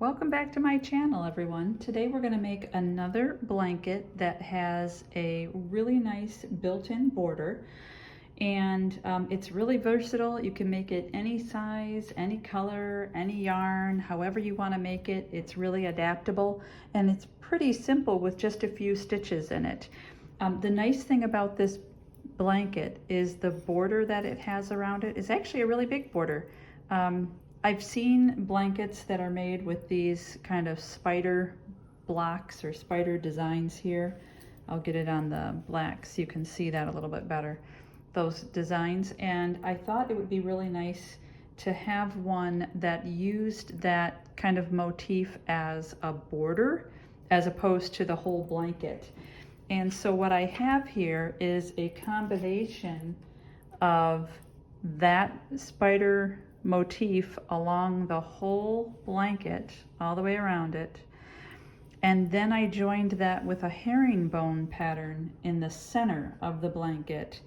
Welcome back to my channel, everyone. Today we're going to make another blanket that has a really nice built-in border, and it's really versatile. You can make it any size, any color, any yarn, however you want to make it. It's really adaptable, and it's pretty simple with just a few stitches in it. The nice thing about this blanket is the border that it has around it is actually a really big border. I've seen blankets that are made with these kind of spider blocks or spider designs here. I'll get it on the black so you can see that a little bit better, those designs. And I thought it would be really nice to have one that used that kind of motif as a border as opposed to the whole blanket. And so what I have here is a combination of that spider motif along the whole blanket, all the way around it. And then I joined that with a herringbone pattern in the center of the blanket.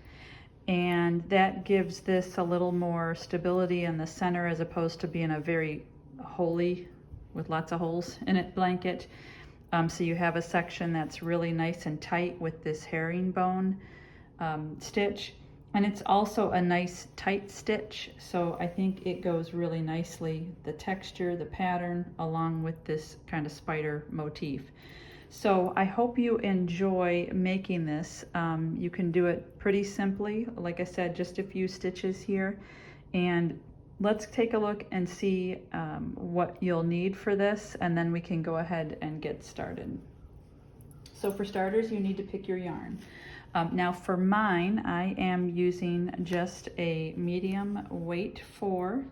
And that gives this a little more stability in the center as opposed to being a very holy, with lots of holes in it, blanket. So you have a section that's really nice and tight with this herringbone stitch. And it's also a nice tight stitch, so I think it goes really nicely, the texture, the pattern, along with this kind of spider motif. So I hope you enjoy making this. You can do it pretty simply. Like I said, just a few stitches here. And let's take a look and see what you'll need for this, and then we can go ahead and get started. So for starters, you need to pick your yarn. Now for mine, I am using just a medium weight 4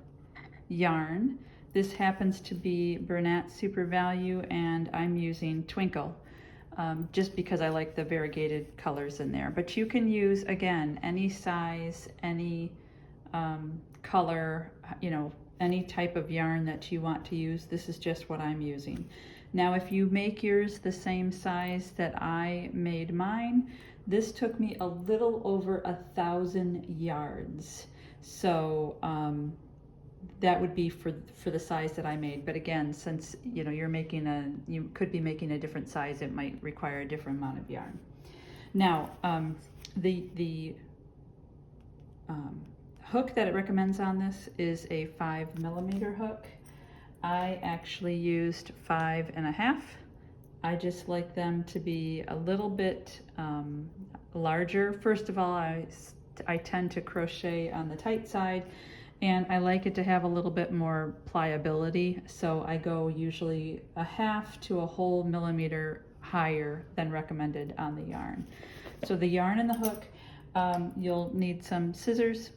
yarn. This happens to be Bernat Super Value, and I'm using Twinkle, just because I like the variegated colors in there. But you can use, again, any size, any color, you know, any type of yarn that you want to use. This is just what I'm using. Now if you make yours the same size that I made mine, this took me a little over 1,000 yards. So that would be for the size that I made. But again, since you know you could be making a different size, it might require a different amount of yarn. Now the hook that it recommends on this is a 5mm hook. I actually used 5.5. I just like them to be a little bit larger. First of all, I tend to crochet on the tight side, and I like it to have a little bit more pliability. So I go usually 1/2 to a whole millimeter higher than recommended on the yarn. So the yarn and the hook, you'll need some scissors,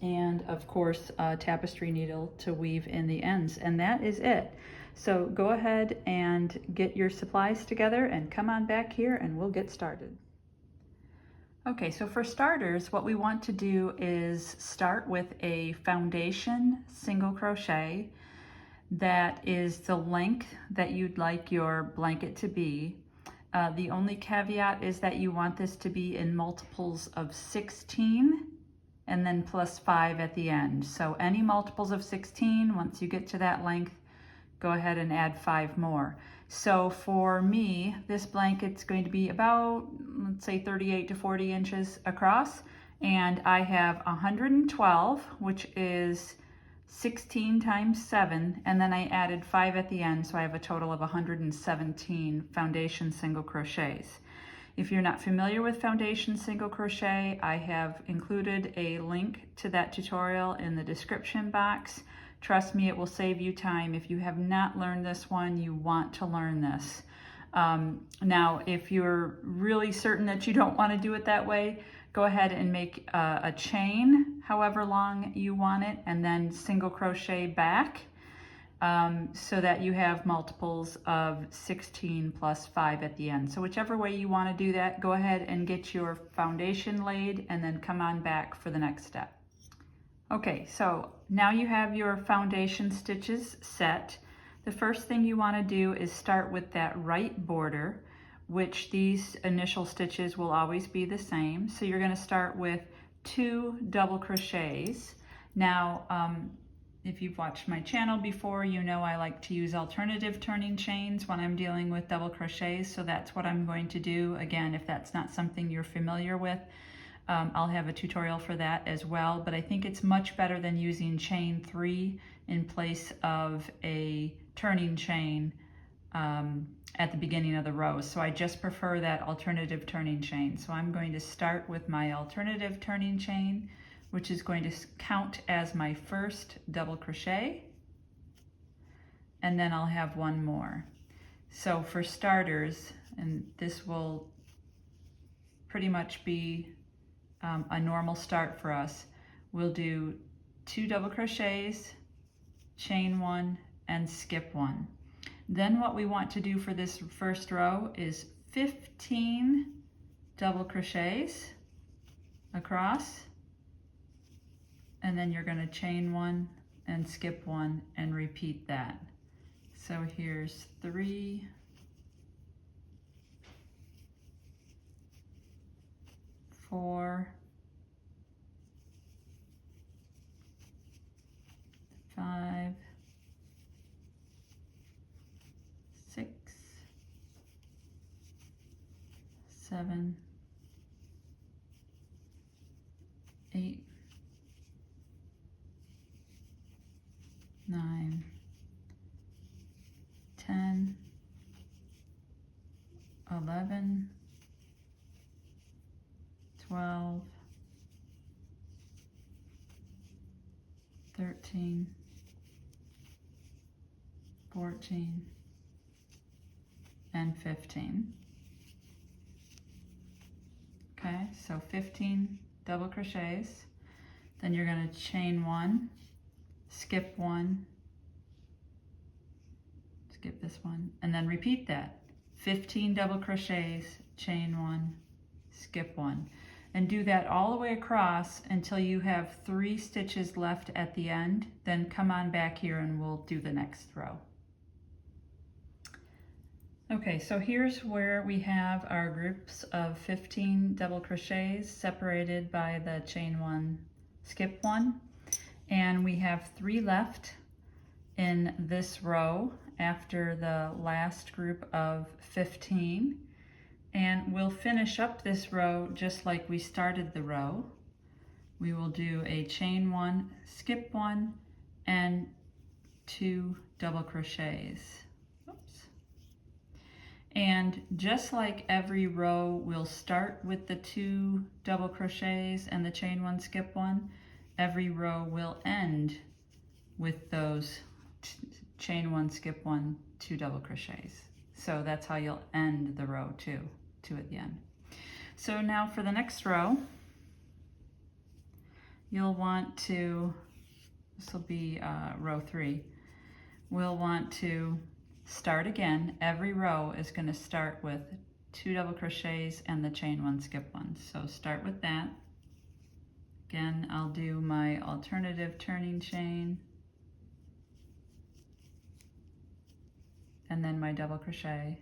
and of course a tapestry needle to weave in the ends, and that is it. So go ahead and get your supplies together and come on back here and we'll get started. Okay, so for starters, what we want to do is start with a foundation single crochet that is the length that you'd like your blanket to be. The only caveat is that you want this to be in multiples of 16 and then plus 5 at the end. So any multiples of 16, once you get to that length, go ahead and add 5 more. So for me, this blanket's going to be about, let's say 38 to 40 inches across, and I have 112, which is 16 times 7, and then I added 5 at the end, so I have a total of 117 foundation single crochets. If you're not familiar with foundation single crochet, I have included a link to that tutorial in the description box. Trust me, it will save you time. If you have not learned this one, you want to learn this. Now, if you're really certain that you don't want to do it that way, go ahead and make a chain however long you want it, and then single crochet back so that you have multiples of 16 plus 5 at the end. So whichever way you want to do that, go ahead and get your foundation laid and then come on back for the next step. Okay, so now you have your foundation stitches set. The first thing you want to do is start with that right border, which these initial stitches will always be the same. So you're going to start with 2 double crochets. Now if you've watched my channel before, you know I like to use alternative turning chains when I'm dealing with double crochets, so that's what I'm going to do. Again, if that's not something you're familiar with, I'll have a tutorial for that as well, but I think it's much better than using chain 3 in place of a turning chain at the beginning of the row. So I just prefer that alternative turning chain. So I'm going to start with my alternative turning chain, which is going to count as my first double crochet, and then I'll have one more. So for starters, and this will pretty much be a normal start for us, we'll do 2 double crochets, chain 1, and skip 1. Then what we want to do for this first row is 15 double crochets across, and then you're going to chain 1 and skip 1 and repeat that. So here's 3, 4, 5, 6, 7, 8, 9, 10, 11, 12, 13, 14, and 15. Okay, so 15 double crochets. Then you're going to chain 1, skip 1, skip this one, and then repeat that. 15 double crochets, chain 1, skip 1. And do that all the way across until you have 3 stitches left at the end. Then come on back here and we'll do the next row. Okay, so here's where we have our groups of 15 double crochets separated by the chain 1, skip 1. And we have 3 left in this row after the last group of 15. And we'll finish up this row just like we started the row. We will do a chain 1, skip 1, and 2 double crochets. Oops. And just like every row, we'll start with the 2 double crochets and the chain 1, skip 1. Every row will end with those chain 1, skip 1, 2 double crochets. So that's how you'll end the row too, 2 at the end. So now for the next row, you'll want to, this will be row 3, we'll want to start again. Every row is going to start with 2 double crochets and the chain 1, skip 1. So start with that. Again, I'll do my alternative turning chain, and then my double crochet,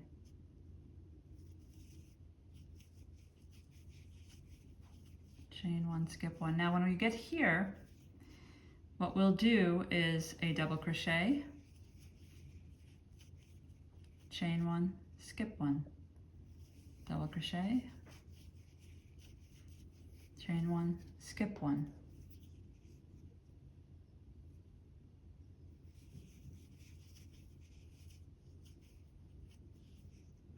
chain 1, skip 1. Now when we get here, what we'll do is a double crochet, chain 1, skip 1, double crochet, chain 1, skip 1.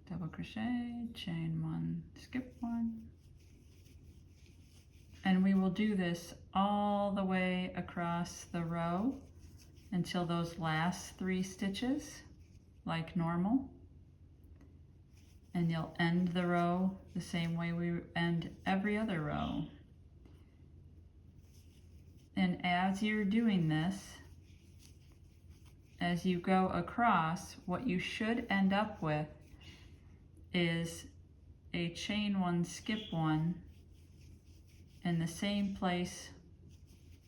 Double crochet, chain 1, skip 1. And we will do this all the way across the row until those last 3 stitches, like normal. And you'll end the row the same way we end every other row. And as you're doing this, as you go across, what you should end up with is a chain 1, skip 1 in the same place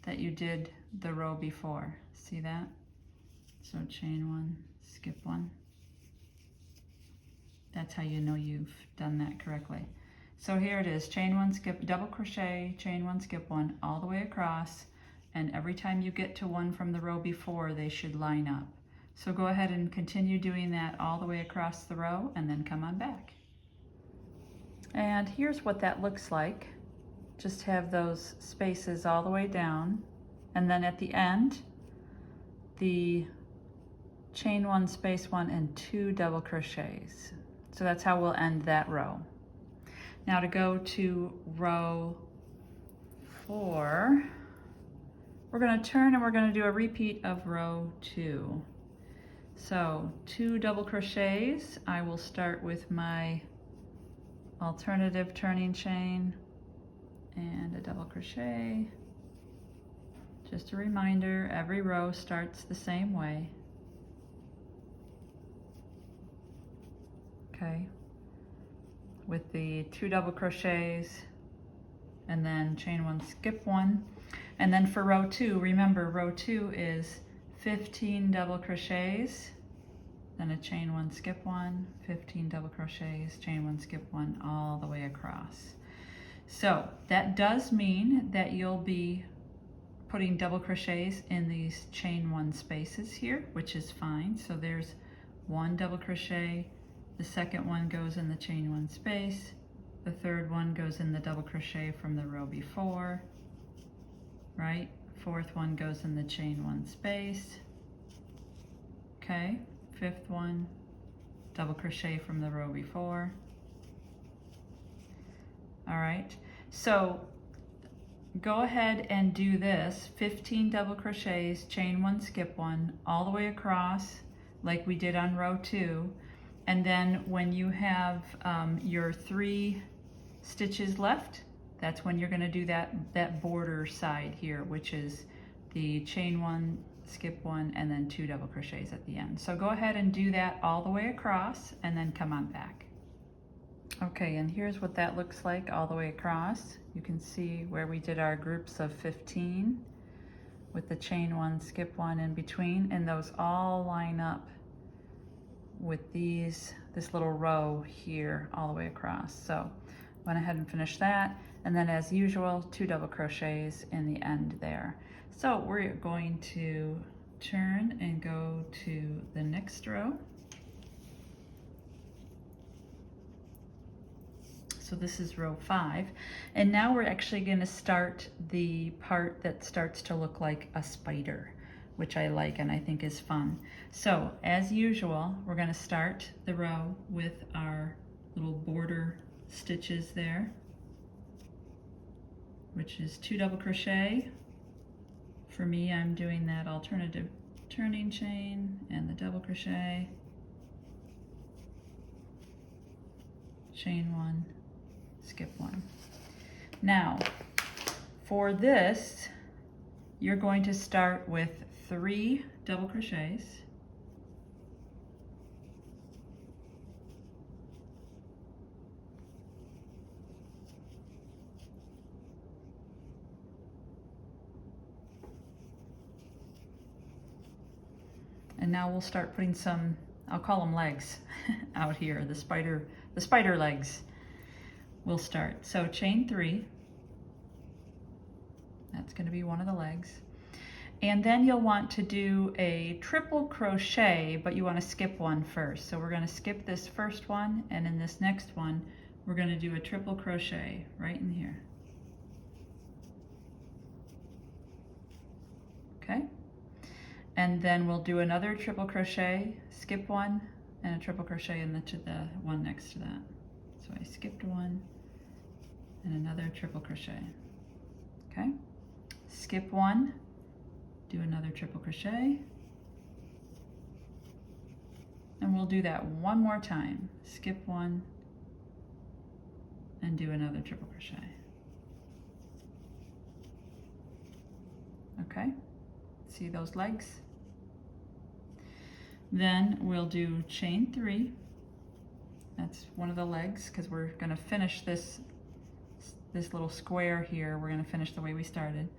that you did the row before. See that? So chain 1, skip 1. That's how you know you've done that correctly. So here it is, chain 1, skip, double crochet, chain 1, skip 1, all the way across. and every time you get to one from the row before, they should line up. So go ahead and continue doing that all the way across the row and then come on back. And here's what that looks like. Just have those spaces all the way down, and then at the end, the chain 1, space 1, and 2 double crochets. So that's how we'll end that row. Now to go to row 4, we're going to turn and we're going to do a repeat of row 2. So 2 double crochets. I will start with my alternative turning chain and a double crochet. Just a reminder, every row starts the same way. Okay, with the 2 double crochets and then chain 1, skip 1. And then for row 2, remember row 2 is 15 double crochets, then a chain 1, skip 1, 15 double crochets, chain 1, skip 1, all the way across. So that does mean that you'll be putting double crochets in these chain 1 spaces here, which is fine. So there's 1 double crochet, the second one goes in the chain 1 space, the third one goes in the double crochet from the row before, right? Fourth one goes in the chain 1 space, okay? Fifth one, double crochet from the row before. All right, so go ahead and do this 15 double crochets, chain 1, skip 1, all the way across like we did on row 2. And then when you have your 3 stitches left, that's when you're going to do that border side here, which is the chain 1, skip 1, and then 2 double crochets at the end. So go ahead and do that all the way across and then come on back. Okay, and here's what that looks like all the way across. You can see where we did our groups of 15 with the chain 1, skip 1 in between, and those all line up with this little row here all the way across. So went ahead and finished that, and then as usual 2 double crochets in the end there. So we're going to turn and go to the next row. So this is row 5, and now we're actually going to start the part that starts to look like a spider, which I like and I think is fun. So as usual, we're going to start the row with our little border stitches there, which is 2 double crochet. For me, I'm doing that alternative turning chain and the double crochet, chain 1, skip 1. Now for this, you're going to start with 3 double crochets, and now we'll start putting some, I'll call them legs out here, the spider legs. We'll start. So chain 3, that's going to be one of the legs. And then you'll want to do a triple crochet, but you want to skip 1 first. So we're going to skip this first one, and in this next one, we're going to do a triple crochet right in here. Okay? And then we'll do another triple crochet, skip 1, and a triple crochet in the one next to that. So I skipped 1 and another triple crochet. Okay? Skip 1, do another triple crochet, and we'll do that one more time. Skip 1 and do another triple crochet. Okay? See those legs? Then we'll do chain 3. That's one of the legs, because we're going to finish this little square here. We're going to finish the way we started.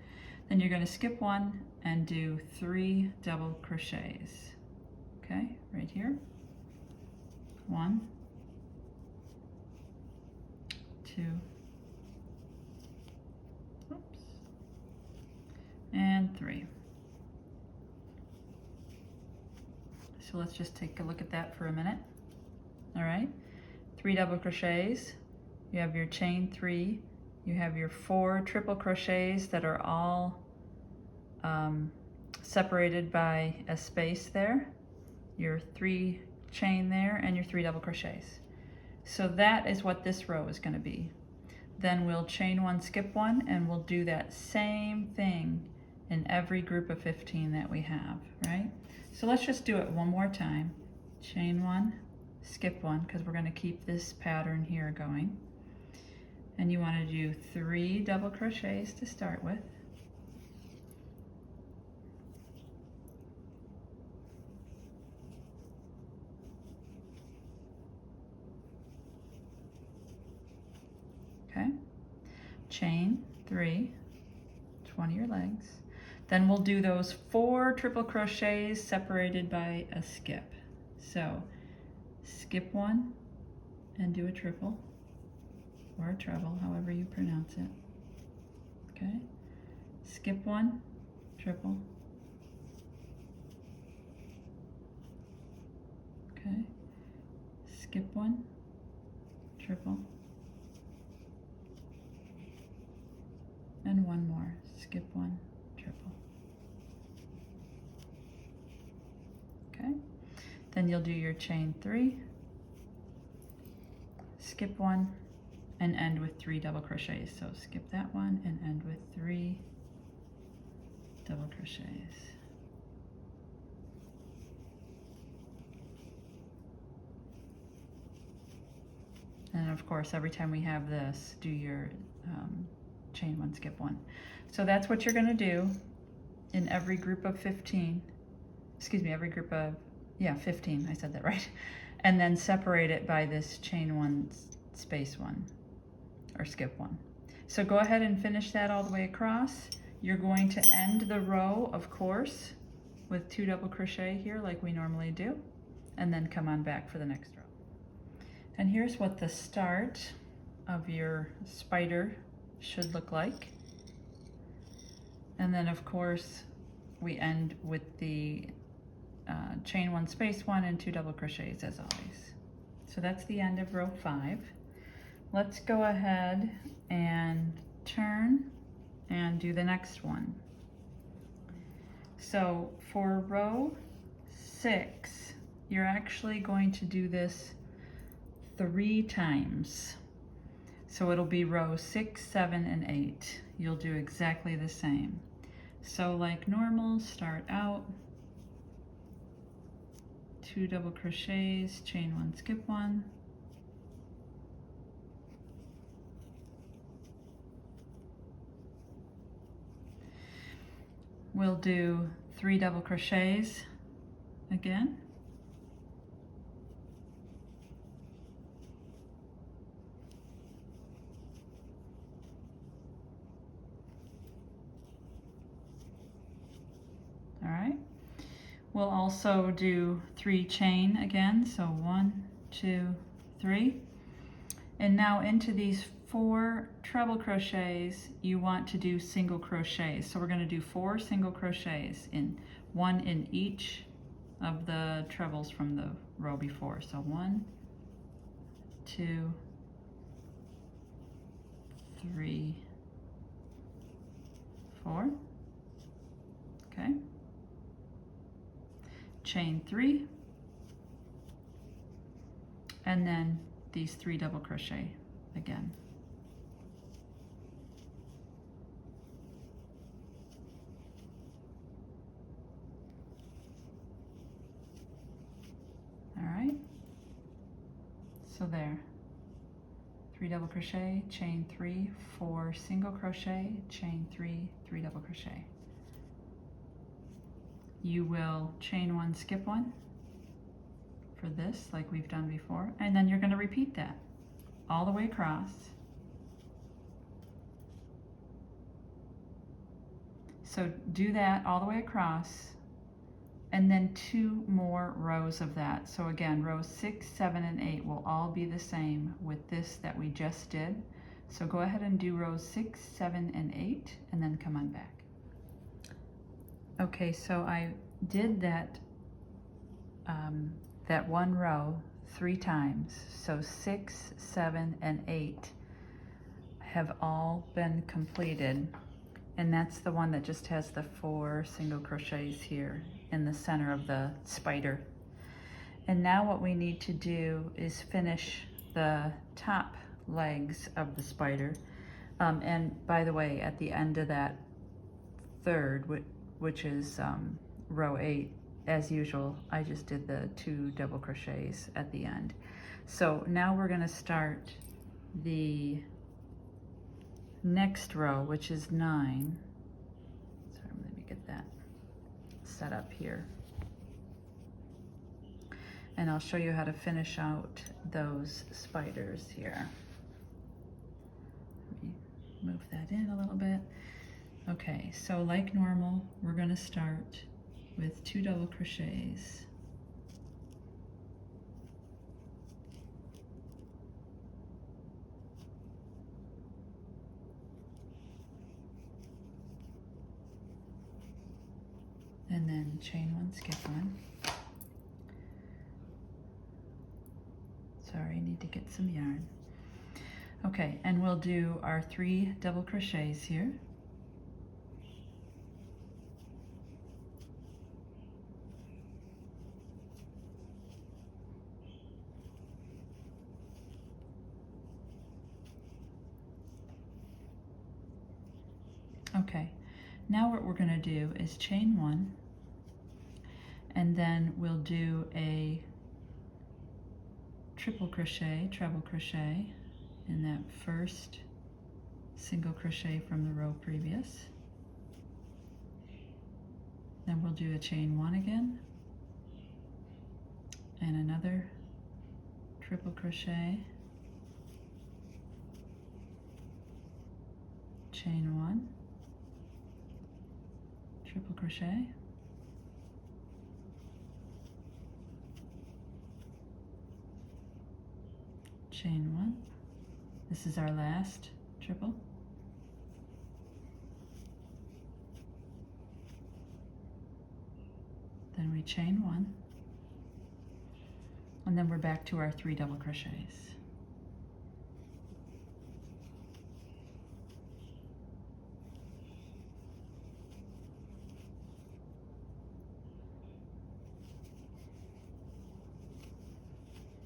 Then you're going to skip 1 and do 3 double crochets. Okay, right here. 1, 2, oops, and and 3. So let's just take a look at that for a minute. All right, 3 double crochets, you have your chain 3, you have your 4 triple crochets that are all separated by a space there, your 3 chain there, and your 3 double crochets. So that is what this row is going to be. Then we'll chain 1, skip 1, and we'll do that same thing in every group of 15 that we have, right? So let's just do it one more time. Chain 1, skip 1, because we're going to keep this pattern here going. And you want to do 3 double crochets to start with. Okay, chain 3, 20 your legs. Then we'll do those 4 triple crochets separated by a skip. So skip 1 and do a triple or a treble, however you pronounce it. Okay, skip 1, triple. Okay, skip 1, triple. And 1 more, skip 1, triple. Okay, then you'll do your chain 3, skip 1, and end with 3 double crochets. So skip that one and end with 3 double crochets. And of course, every time we have this, do your chain 1, skip 1. So that's what you're going to do in every group of 15. Excuse me, every group of, 15, I said that right. And then separate it by this chain 1, space 1, or skip 1. So go ahead and finish that all the way across. You're going to end the row, of course, with 2 double crochet here like we normally do, and then come on back for the next row. And here's what the start of your spider should look like. And then of course we end with the chain 1, space 1, and 2 double crochets as always. So that's the end of row 5. Let's go ahead and turn and do the next one. So for row 6, you're actually going to do this 3 times. So it'll be row 6, 7, and 8. You'll do exactly the same. So like normal, start out, 2 double crochets, chain 1, skip 1. We'll do 3 double crochets again. All right. We'll also do 3 chain again. So 1, 2, 3. And now into these 4 treble crochets, you want to do single crochets. So we're going to do 4 single crochets, in 1 in each of the trebles from the row before. So 1, 2, 3, 4. Okay. Chain 3, and then these 3 double crochet again. All right, so there, 3 double crochet, chain 3, 4 single crochet, chain 3, 3 double crochet. You will chain 1, skip 1 for this like we've done before, and then you're going to repeat that all the way across. So do that all the way across, and then 2 more rows of that. So again, rows 6, 7, and 8 will all be the same with this that we just did. So go ahead and do rows 6, 7, and 8, and then come on back. Okay, so I did that that one row 3 times. So 6, 7, and 8 have all been completed. And that's the one that just has the 4 single crochets here in the center of the spider. And now what we need to do is finish the top legs of the spider. And by the way, at the end of that third, which is row 8, as usual, I just did the 2 double crochets at the end. So now we're going to start the next row, which is 9. Sorry, let me get that set up here. And I'll show you how to finish out those spiders here. Let me move that in a little bit. Okay, so like normal, we're going to start with 2 double crochets. And then chain 1, skip 1. Sorry, I need to get some yarn. Okay, and we'll do our 3 double crochets here. Okay, now what we're going to do is chain 1, and then we'll do a triple crochet, treble crochet in that first single crochet from the row previous. Then we'll do a chain 1 again, and another triple crochet, chain 1, triple crochet, chain 1. This is our last triple. Then we chain 1, and then we're back to our 3 double crochets.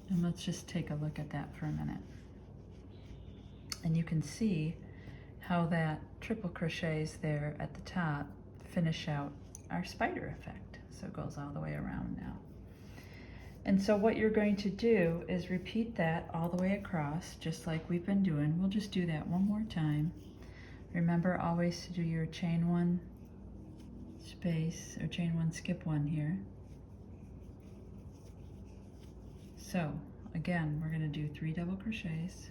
And let's just take a look at that for a minute. And you can see how that triple crochets there at the top finish out our spider effect. So it goes all the way around now. And so what you're going to do is repeat that all the way across, just like we've been doing. We'll just do that one more time. Remember always to do your chain 1 space, or chain 1 skip 1 here. So again, we're going to do 3 double crochets.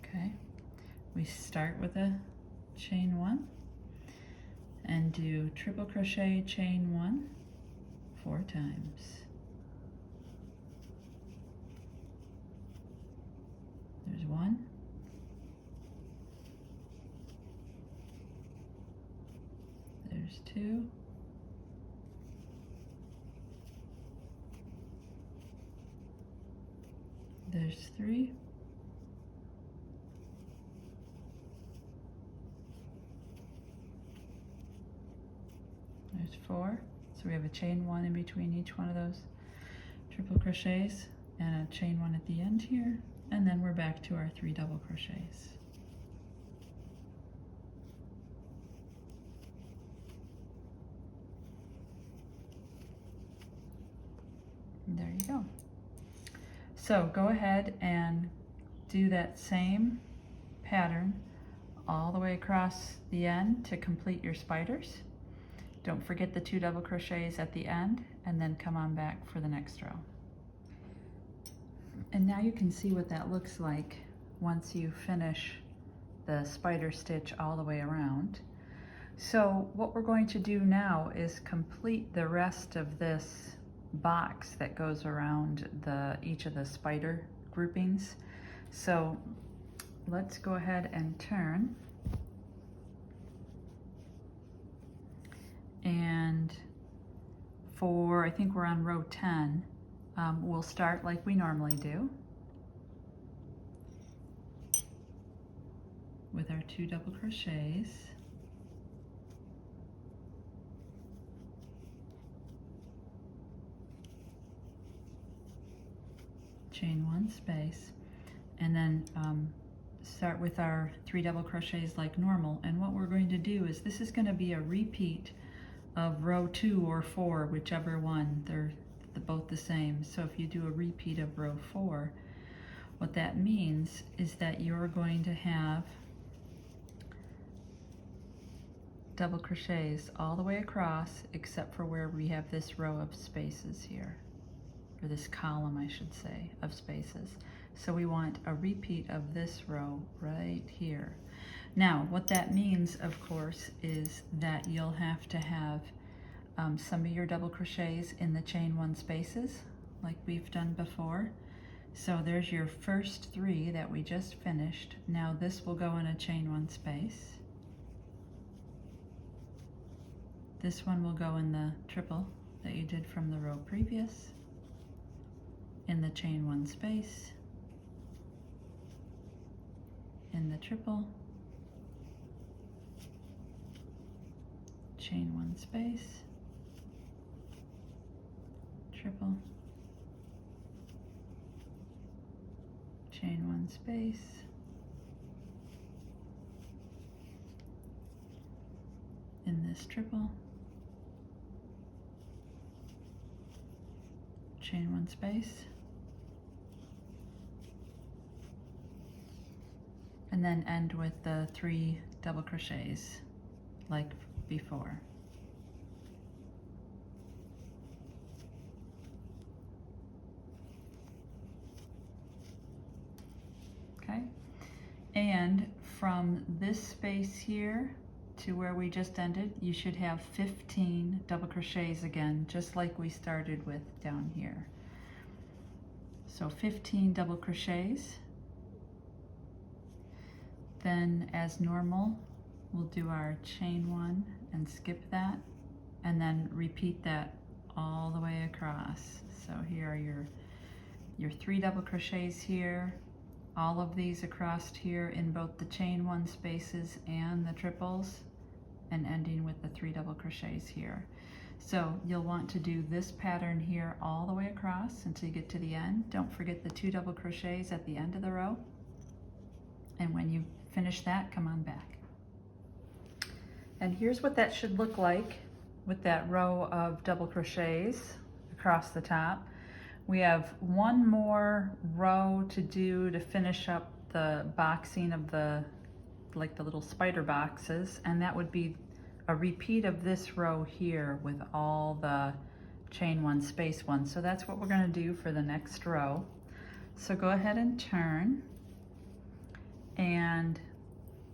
Okay, we start with a chain 1 and do triple crochet, chain 1 4 times. There's 1. There's 2. There's 3. There's 4. So we have a chain 1 in between each one of those triple crochets and a chain 1 at the end here, and then we're back to our 3 double crochets. And there you go. So go ahead and do that same pattern all the way across the end to complete your spiders. Don't forget the 2 double crochets at the end, and then come on back for the next row. And now you can see what that looks like once you finish the spider stitch all the way around. So what we're going to do now is complete the rest of this box that goes around each of the spider groupings. So let's go ahead and turn. And for, I think we're on row 10, we'll start like we normally do with our 2 double crochets. Chain 1 space, and then start with our 3 double crochets like normal. And what we're going to do is, this is going to be a repeat of row 2 or 4, whichever one. They're both the same. So if you do a repeat of row 4, what that means is that you're going to have double crochets all the way across, except for where we have this row of spaces here, or this column, I should say, of spaces. So we want a repeat of this row right here. Now, what that means, of course, is that you'll have to have some of your double crochets in the chain 1 spaces, like we've done before. So there's your first 3 that we just finished. Now this will go in a chain 1 space. This one will go in the triple that you did from the row previous, in the chain 1 space, in the triple, chain 1 space, triple, chain 1 space, in this triple, chain 1 space, and then end with the 3 double crochets like before. Okay, and from this space here to where we just ended, you should have 15 double crochets again, just like we started with down here. So 15 double crochets. Then, as normal, we'll do our chain 1 and skip that, and then repeat that all the way across. So here are your 3 double crochets here, all of these across here in both the chain 1 spaces and the triples, and ending with the 3 double crochets here. So you'll want to do this pattern here all the way across until you get to the end. Don't forget the 2 double crochets at the end of the row. And when you finish that, come on back. And here's what that should look like with that row of double crochets across the top. We have one more row to do to finish up the boxing of the little spider boxes, and that would be a repeat of this row here with all the chain 1 space 1. So that's what we're going to do for the next row. So go ahead and turn, and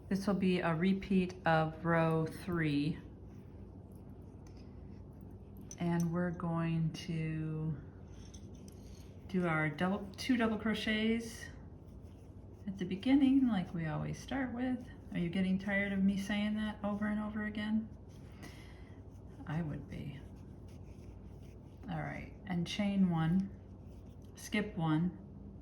this will be a repeat of row 3, and we're going to do our 2 double crochets at the beginning like we always start with. Are you getting tired of me saying that over and over again? I would be. All right, and chain 1, skip 1.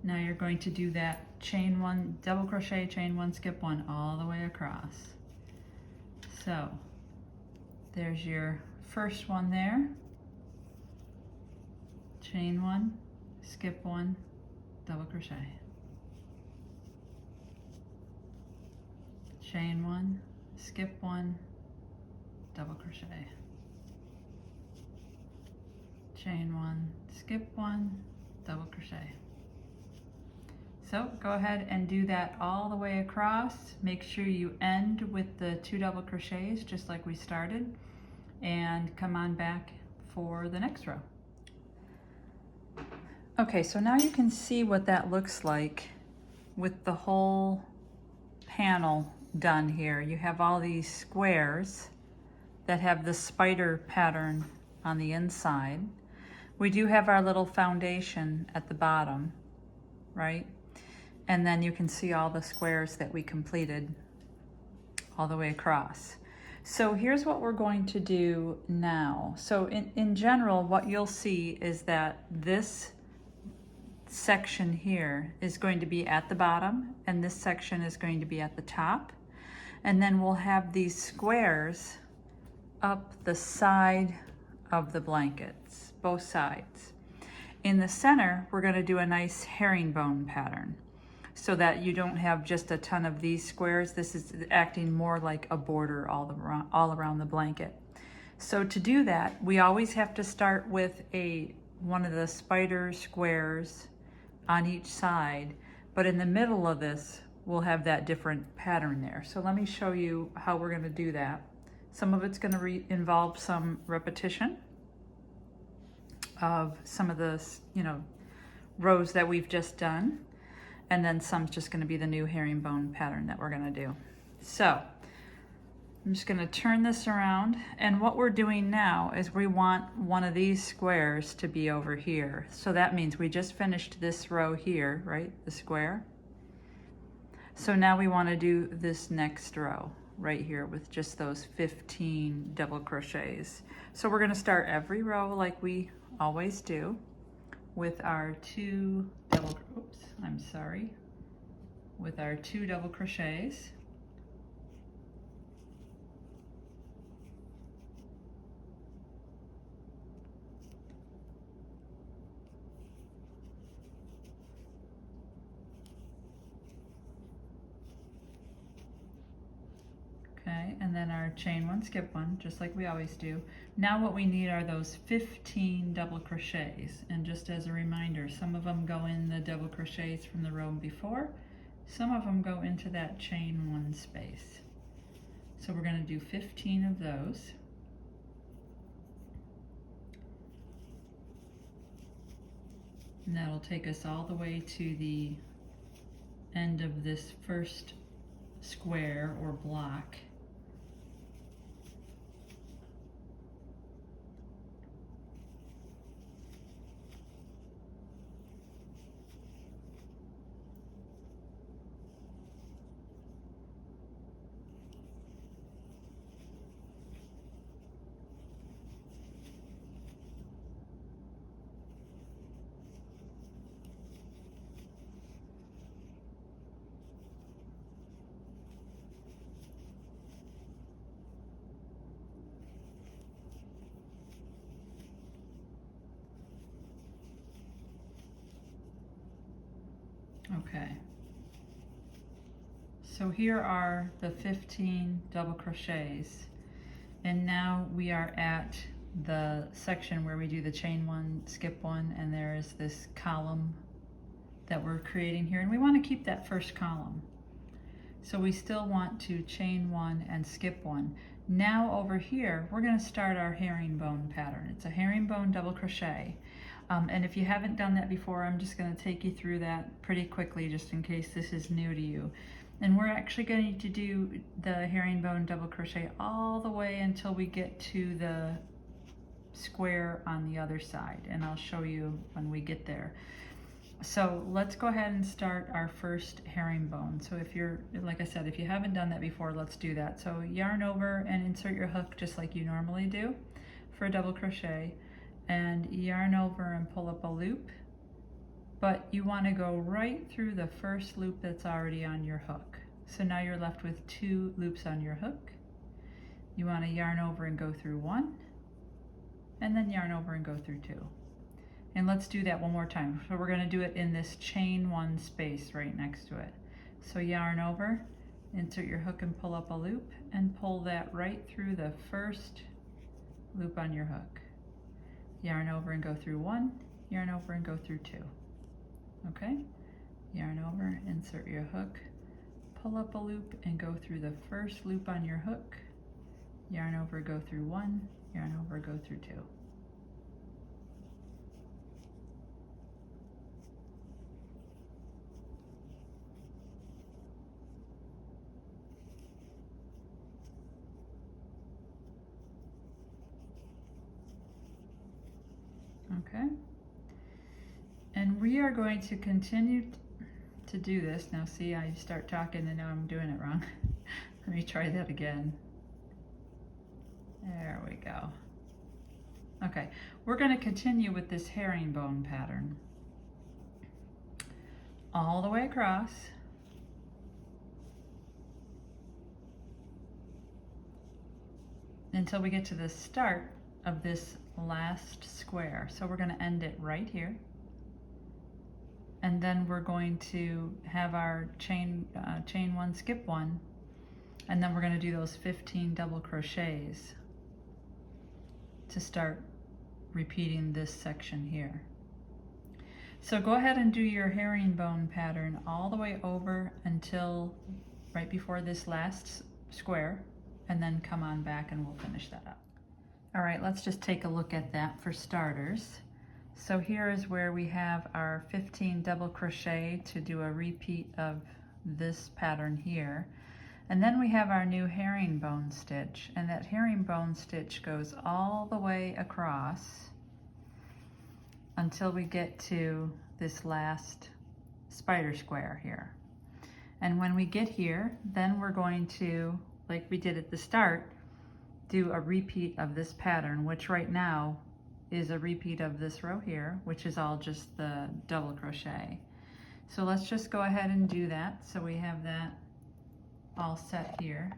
Now you're going to do that chain 1, double crochet, chain 1, skip 1 all the way across. So there's your first one there. Chain 1, skip 1, double crochet. Chain 1, skip 1, double crochet. Chain 1, skip 1, double crochet. So go ahead and do that all the way across. Make sure you end with the 2 double crochets just like we started, and come on back for the next row. Okay, so now you can see what that looks like with the whole panel done here. You have all these squares that have the spider pattern on the inside. We do have our little foundation at the bottom, right? and then you can see all the squares that we completed all the way across. So here's what we're going to do now. So in general, what you'll see is that this section here is going to be at the bottom, and this section is going to be at the top. And then we'll have these squares up the side of the blankets, both sides. In the center, we're going to do a nice herringbone pattern so that you don't have just a ton of these squares. This is acting more like a border all around the blanket. So to do that, we always have to start with one of the spider squares on each side, but in the middle of this, we'll have that different pattern there. So let me show you how we're going to do that. Some of it's going to involve some repetition of some of the, rows that we've just done, and then some's just going to be the new herringbone pattern that we're going to do. So I'm just going to turn this around, and what we're doing now is we want one of these squares to be over here. So that means we just finished this row here, right, the square. So now we want to do this next row right here with just those 15 double crochets. So we're going to start every row like we always do with our with our 2 double crochets. Okay, and then our chain 1, skip 1, just like we always do. Now what we need are those 15 double crochets, and just as a reminder, some of them go in the double crochets from the row before, some of them go into that chain 1 space. So we're going to do 15 of those. And that'll take us all the way to the end of this first square or block. Okay, so here are the 15 double crochets, and now we are at the section where we do the chain 1, skip 1, and there is this column that we're creating here, and we want to keep that first column. So we still want to chain 1 and skip 1. Now over here, we're going to start our herringbone pattern. It's a herringbone double crochet. And if you haven't done that before, I'm just going to take you through that pretty quickly just in case this is new to you. And we're actually going to do the herringbone double crochet all the way until we get to the square on the other side, and I'll show you when we get there. So let's go ahead and start our first herringbone. So if you're, like I said, if you haven't done that before, let's do that. So yarn over and insert your hook just like you normally do for a double crochet, and yarn over and pull up a loop, but you want to go right through the first loop that's already on your hook. So now you're left with 2 loops on your hook. You want to yarn over and go through 1, and then yarn over and go through 2. And let's do that one more time. So we're going to do it in this chain 1 space right next to it. So yarn over, insert your hook and pull up a loop, and pull that right through the first loop on your hook. Yarn over and go through 1, yarn over and go through 2. Okay? Yarn over, insert your hook, pull up a loop and go through the first loop on your hook. Yarn over, go through 1, yarn over, go through 2. Okay, and we are going to continue to do this. Now see, I start talking and now I'm doing it wrong. Let me try that again. There we go. Okay, we're going to continue with this herringbone pattern all the way across until we get to the start of this last square. So we're going to end it right here. And then we're going to have our chain one, skip one, and then we're going to do those 15 double crochets to start repeating this section here. So go ahead and do your herringbone pattern all the way over until right before this last square, and then come on back and we'll finish that up. All right, let's just take a look at that for starters. So here is where we have our 15 double crochet to do a repeat of this pattern here. And then we have our new herringbone stitch, and that herringbone stitch goes all the way across until we get to this last spider square here. And when we get here, then we're going to, like we did at the start, do a repeat of this pattern, which right now is a repeat of this row here, which is all just the double crochet. So let's just go ahead and do that so we have that all set here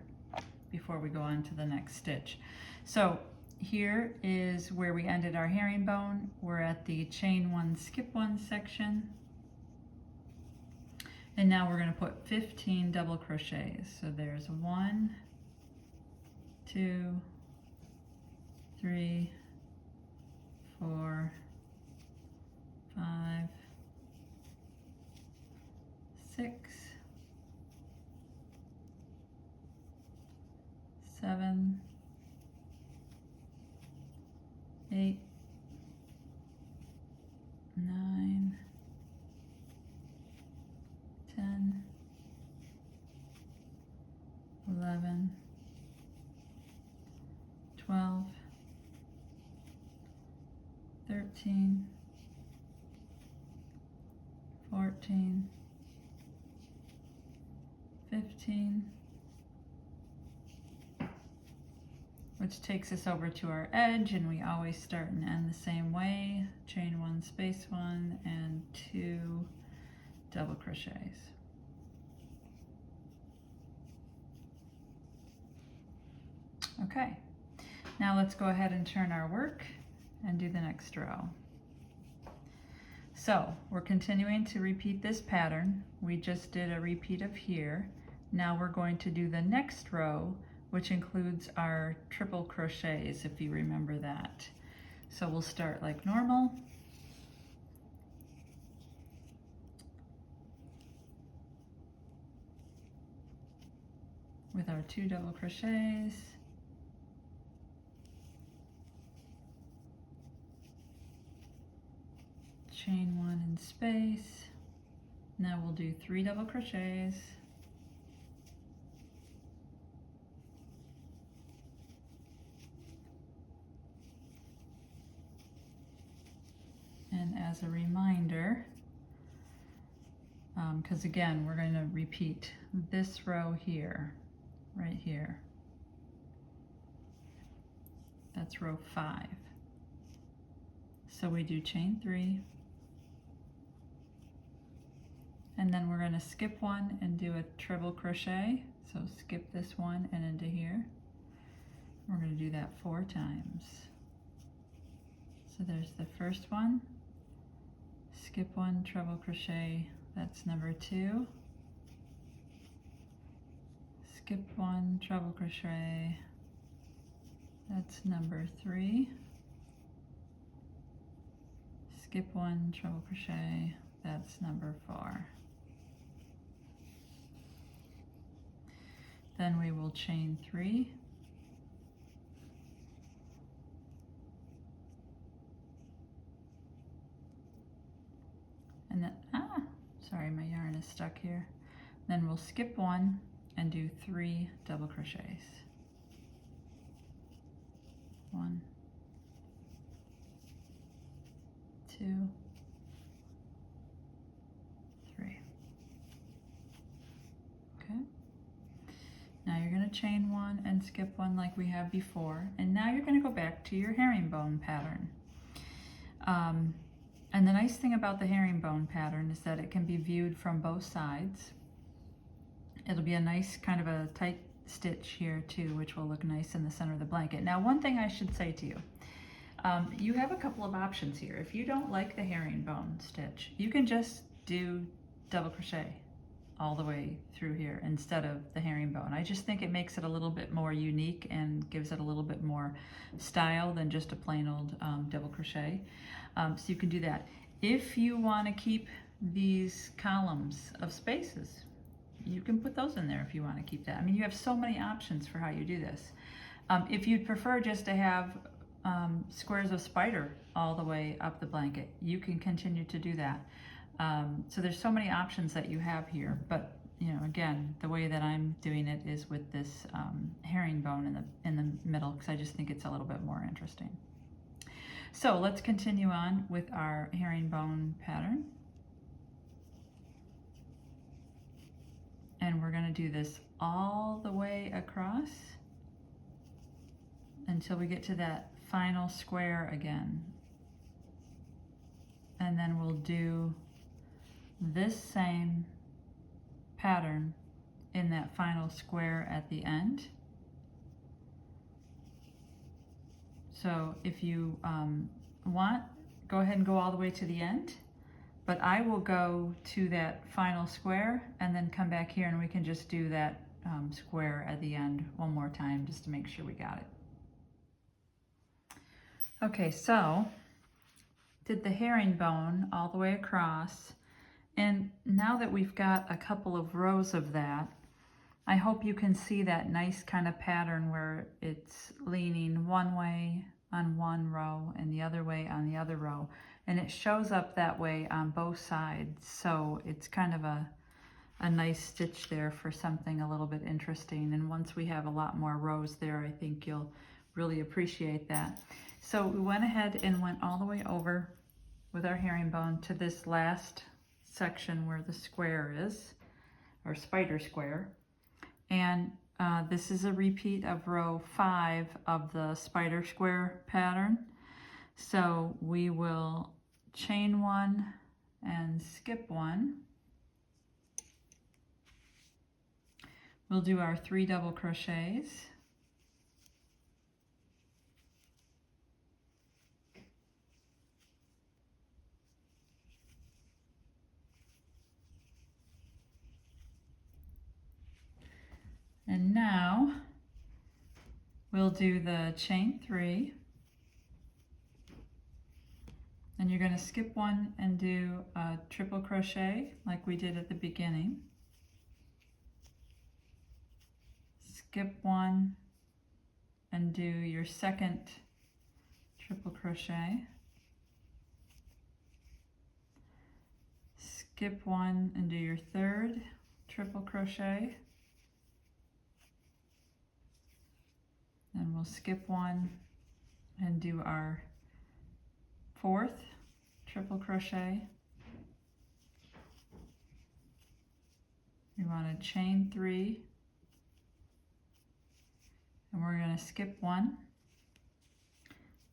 before we go on to the next stitch. So here is where we ended our herringbone. We're at the chain one, skip one section. And now we're going to put 15 double crochets. So there's 1, 2, 3, 4, 5, 6, 7, 8, 9, 10, 11, 12, 13, 14, 15, which takes us over to our edge, and we always start and end the same way. Chain one, space one, and 2 double crochets. Okay, now let's go ahead and turn our work and do the next row. So we're continuing to repeat this pattern. We just did a repeat of here. Now we're going to do the next row, which includes our triple crochets, if you remember that. So we'll start like normal. With our 2 double crochets. Chain one in space. Now we'll do 3 double crochets. And as a reminder, because again, we're going to repeat this row here, right here. That's row 5. So we do chain 3. And then we're going to skip one and do a triple crochet. So skip this one and into here. We're going to do that 4 times. So there's the first one. Skip one, treble crochet, that's number 2. Skip one, treble crochet, that's number 3. Skip one, treble crochet, that's number 4. Then we will chain 3. And then, sorry, my yarn is stuck here. Then we'll skip one and do 3 double crochets. 1, 2, 3. chain one and skip one like we have before, and now you're going to go back to your herringbone pattern. And the nice thing about the herringbone pattern is that it can be viewed from both sides. It'll be a nice kind of a tight stitch here too, which will look nice in the center of the blanket. Now, one thing I should say to you, you have a couple of options here. If you don't like the herringbone stitch, you can just do double crochet all the way through here instead of the herringbone. I just think it makes it a little bit more unique and gives it a little bit more style than just a plain old double crochet. So you can do that. If you want to keep these columns of spaces, you can put those in there if you want to keep that. I mean, you have so many options for how you do this. If you'd prefer just to have squares of spider all the way up the blanket, you can continue to do that. So there's so many options that you have here, but you know, again, the way that I'm doing it is with this herringbone in the middle, because I just think it's a little bit more interesting. So let's continue on with our herringbone pattern. And we're going to do this all the way across until we get to that final square again. And then we'll do this same pattern in that final square at the end. So if you want, go ahead and go all the way to the end, but I will go to that final square and then come back here and we can just do that square at the end one more time just to make sure we got it. Okay, so did the herringbone all the way across, and now that we've got a couple of rows of that, I hope you can see that nice kind of pattern where it's leaning one way on one row and the other way on the other row, and it shows up that way on both sides, so it's kind of a nice stitch there for something a little bit interesting. And once we have a lot more rows there, I think you'll really appreciate that. So we went ahead and went all the way over with our herringbone to this last section where the square is, or spider square, and this is a repeat of row 5 of the spider square pattern. So we will chain one and skip one. We'll do our 3 double crochets. And now we'll do the chain 3, and you're going to skip one and do a triple crochet like we did at the beginning. Skip one and do your second triple crochet. Skip one and do your third triple crochet. Then we'll skip one and do our 4th triple crochet. We want to chain 3, and we're going to skip one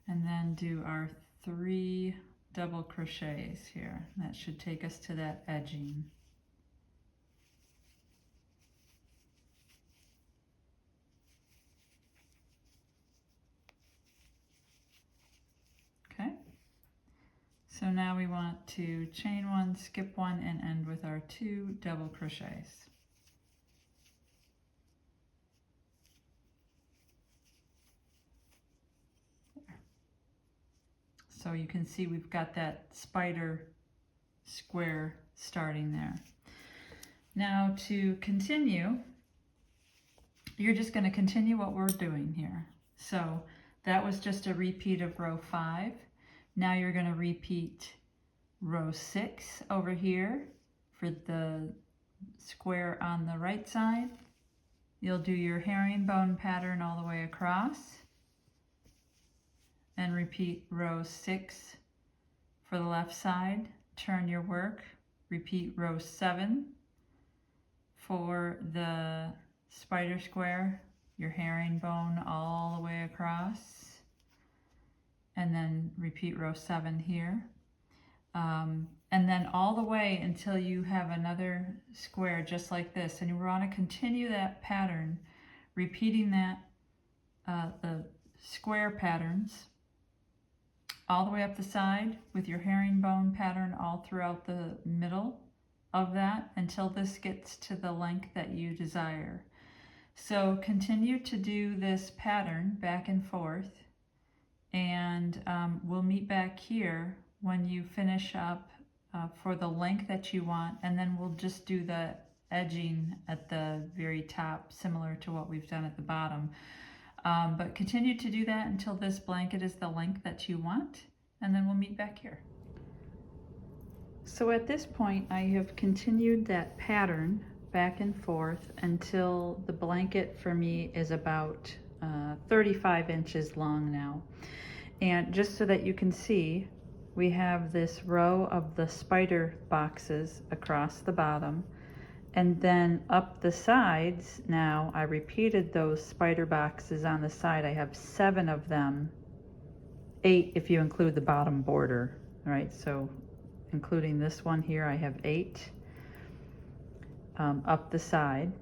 and then do our 3 double crochets here. That should take us to that edging. Okay, so now we want to chain one, skip one, and end with our 2 double crochets. There. So you can see we've got that spider square starting there. Now to continue, you're just going to continue what we're doing here. So that was just a repeat of row 5. Now you're going to repeat row 6 over here for the square on the right side. You'll do your herringbone pattern all the way across and repeat row 6 for the left side. Turn your work, repeat row 7 for the spider square your herringbone all the way across, and then repeat row 7 here. And then all the way until you have another square just like this, and you want to continue that pattern, repeating that the square patterns all the way up the side with your herringbone pattern all throughout the middle of that until this gets to the length that you desire. So continue to do this pattern back and forth, and we'll meet back here when you finish up for the length that you want, and then we'll just do the edging at the very top, similar to what we've done at the bottom. But continue to do that until this blanket is the length that you want, and then we'll meet back here. So at this point, I have continued that pattern back and forth until the blanket for me is about 35 inches long now. And just so that you can see, we have this row of the spider boxes across the bottom, and then up the sides now I repeated those spider boxes on the side. I have 7 of them, 8 if you include the bottom border. All right, so including this one here, I have 8 up the side,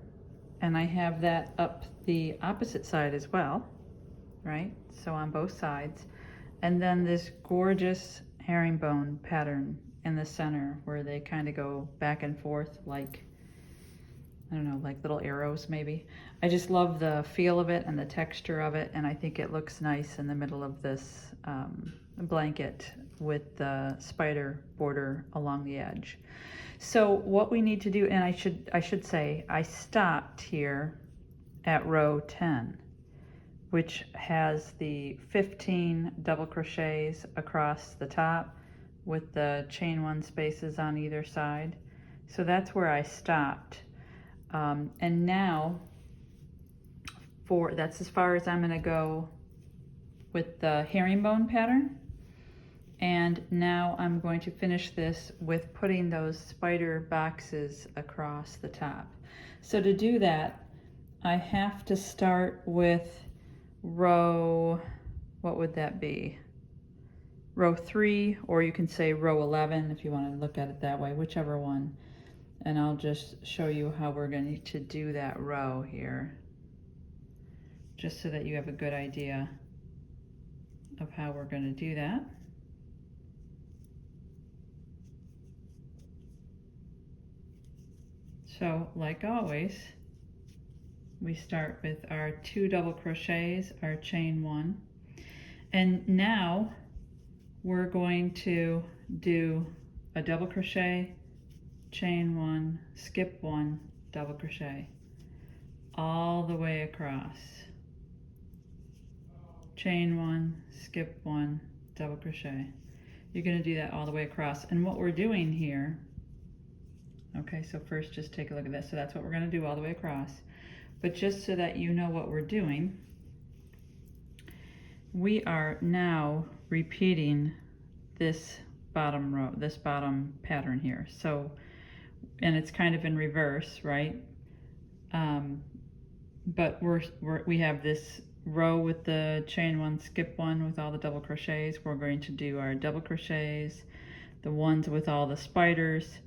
and I have that up the opposite side as well, right? So on both sides. And then this gorgeous herringbone pattern in the center where they kind of go back and forth like, I don't know, like little arrows maybe. I just love the feel of it and the texture of it, and I think it looks nice in the middle of this blanket with the spider border along the edge. So what we need to do, and I should say, I stopped here at row 10, which has the 15 double crochets across the top with the chain 1 spaces on either side. So that's where I stopped. And now that's as far as I'm going to go with the herringbone pattern. And now I'm going to finish this with putting those spider boxes across the top. So to do that, I have to start with row, what would that be? Row 3, or you can say row 11 if you want to look at it that way, whichever one. And I'll just show you how we're going to do that row here, just so that you have a good idea of how we're going to do that. So, like always, we start with our 2 double crochets, our chain 1, and now we're going to do a double crochet, chain 1, skip 1, double crochet, all the way across. Chain 1, skip 1, double crochet. You're going to do that all the way across. And what we're doing here, okay, so first just take a look at this. So that's what we're going to do all the way across. But just so that you know what we're doing, we are now repeating this bottom row, this bottom pattern here. So, and it's kind of in reverse, right? But we have this row with the chain 1, skip 1 with all the double crochets. We're going to do our double crochets, the ones with all the spiders,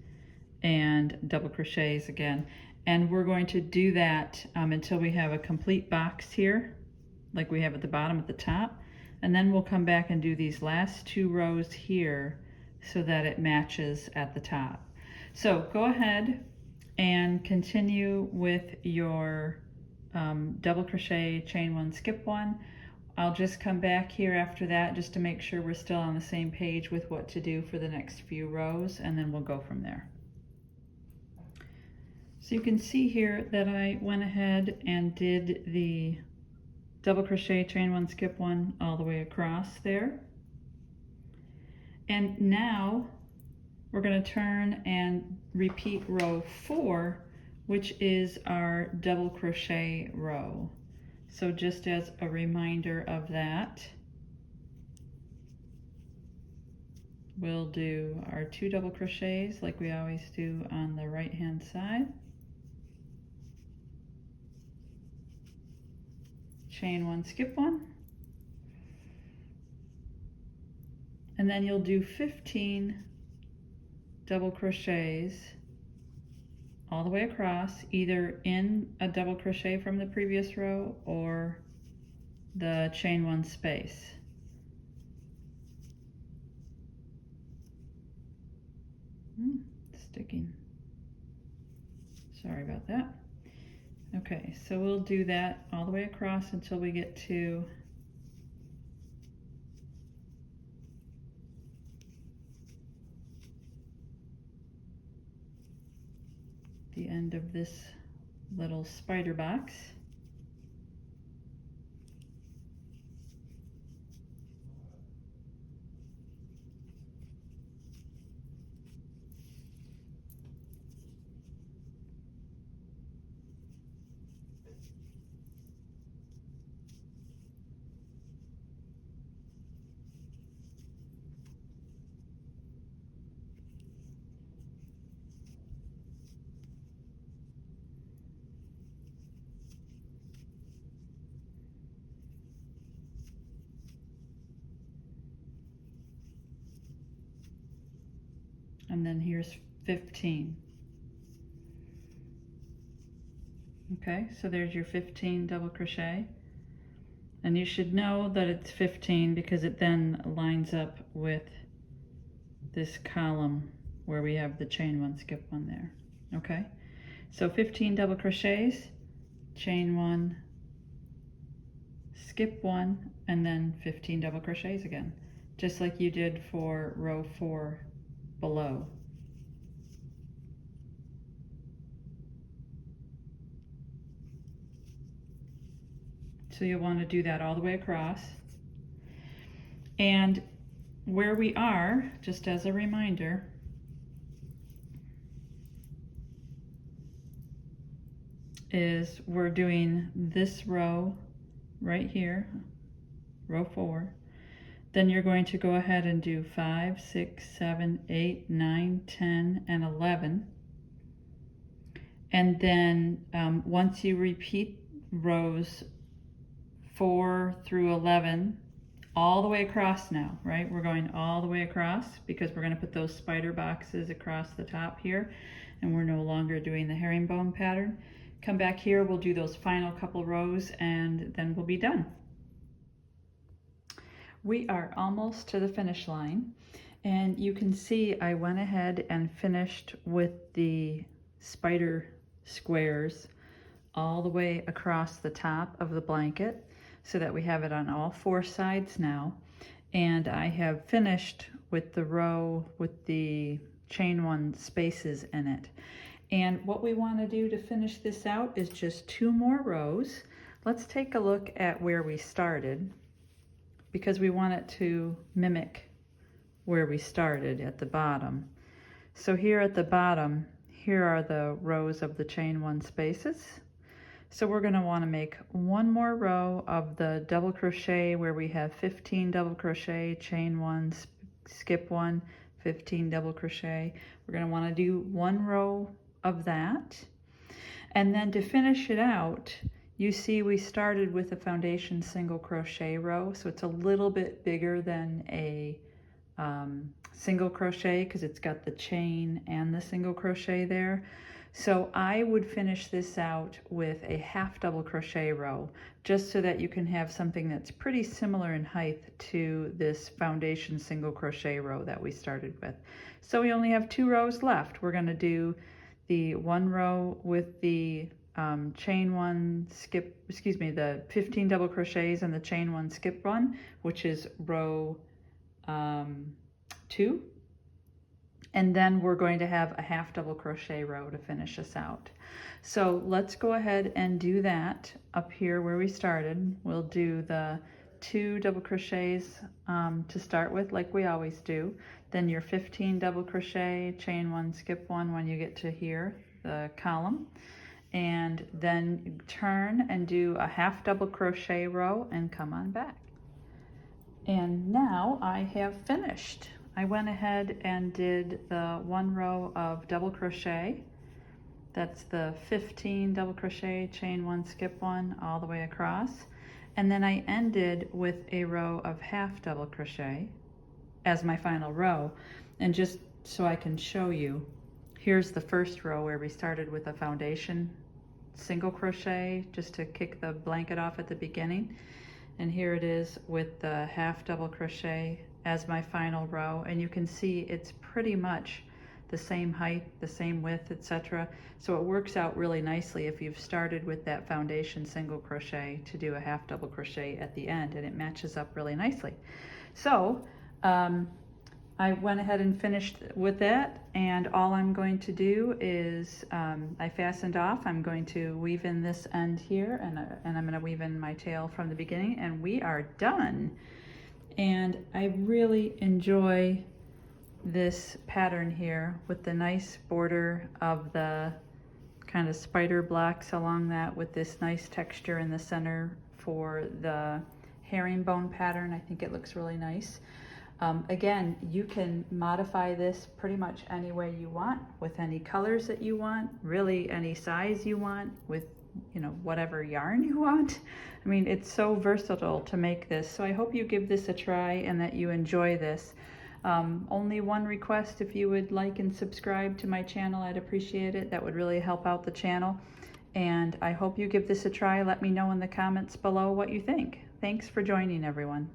and double crochets again. And we're going to do that until we have a complete box here, like we have at the bottom at the top. And then we'll come back and do these last 2 rows here so that it matches at the top. So go ahead and continue with your double crochet, chain 1, skip 1. I'll just come back here after that just to make sure we're still on the same page with what to do for the next few rows, and then we'll go from there. So you can see here that I went ahead and did the double crochet, chain 1, skip 1 all the way across there. And now we're going to turn and repeat row 4, which is our double crochet row. So just as a reminder of that, we'll do our 2 double crochets like we always do on the right hand side. chain one, skip one, and then you'll do 15 double crochets all the way across, either in a double crochet from the previous row or the chain one space. Sticking. Sorry about that. Okay, so we'll do that all the way across until we get to the end of this little spider box. And then here's 15. Okay, so there's your 15 double crochet. And you should know that it's 15 because it then lines up with this column where we have the chain one, skip one there. Okay, so 15 double crochets, chain one, skip one, and then 15 double crochets again, just like you did for row 4 below. So you'll want to do that all the way across. And where we are, just as a reminder, is we're doing this row right here, row 4. Then you're going to go ahead and do 5, 6, 7, 8, 9, 10, and 11. And then once you repeat rows 4 through 11, all the way across now, right? We're going all the way across because we're going to put those spider boxes across the top here, and we're no longer doing the herringbone pattern. Come back here, we'll do those final couple rows, and then we'll be done. We are almost to the finish line, and you can see I went ahead and finished with the spider squares all the way across the top of the blanket so that we have it on all 4 sides now. And I have finished with the row with the chain one spaces in it. And what we want to do to finish this out is just 2 more rows. Let's take a look at where we started, because we want it to mimic where we started at the bottom. So here at the bottom, here are the rows of the chain one spaces. So we're going to want to make 1 more row of the double crochet where we have 15 double crochet, chain one, skip one, 15 double crochet. We're going to want to do 1 row of that. And then to finish it out, you see we started with a foundation single crochet row, so it's a little bit bigger than a single crochet because it's got the chain and the single crochet there. So I would finish this out with a half double crochet row, just so that you can have something that's pretty similar in height to this foundation single crochet row that we started with. So we only have 2 rows left. We're going to do the 1 row with the chain one, skip, excuse me, the 15 double crochets and the chain one, skip one, which is row 2. And then we're going to have a half double crochet row to finish us out. So let's go ahead and do that up here where we started. We'll do the 2 double crochets to start with, like we always do. Then your 15 double crochet, chain one, skip one when you get to here, the column. And then turn and do a half double crochet row and come on back. And now I have finished. I went ahead and did the 1 row of double crochet. That's the 15 double crochet, chain one, skip one, all the way across. And then I ended with a row of half double crochet as my final row. And just so I can show you, here's the first row where we started with a foundation single crochet just to kick the blanket off at the beginning. And here it is with the half double crochet as my final row, and you can see it's pretty much the same height, the same width, etc. So it works out really nicely if you've started with that foundation single crochet to do a half double crochet at the end, and it matches up really nicely. So I went ahead and finished with that, and all I'm going to do is I fastened off. I'm going to weave in this end here, and I'm going to weave in my tail from the beginning, and we are done. And I really enjoy this pattern here with the nice border of the kind of spider blocks along that, with this nice texture in the center for the herringbone pattern. I think it looks really nice. Again, you can modify this pretty much any way you want, with any colors that you want, really any size you want, with whatever yarn you want. I mean, it's so versatile to make this. So I hope you give this a try and that you enjoy this. Only one request: if you would like and subscribe to my channel, I'd appreciate it. That would really help out the channel. And I hope you give this a try. Let me know in the comments below what you think. Thanks for joining, everyone.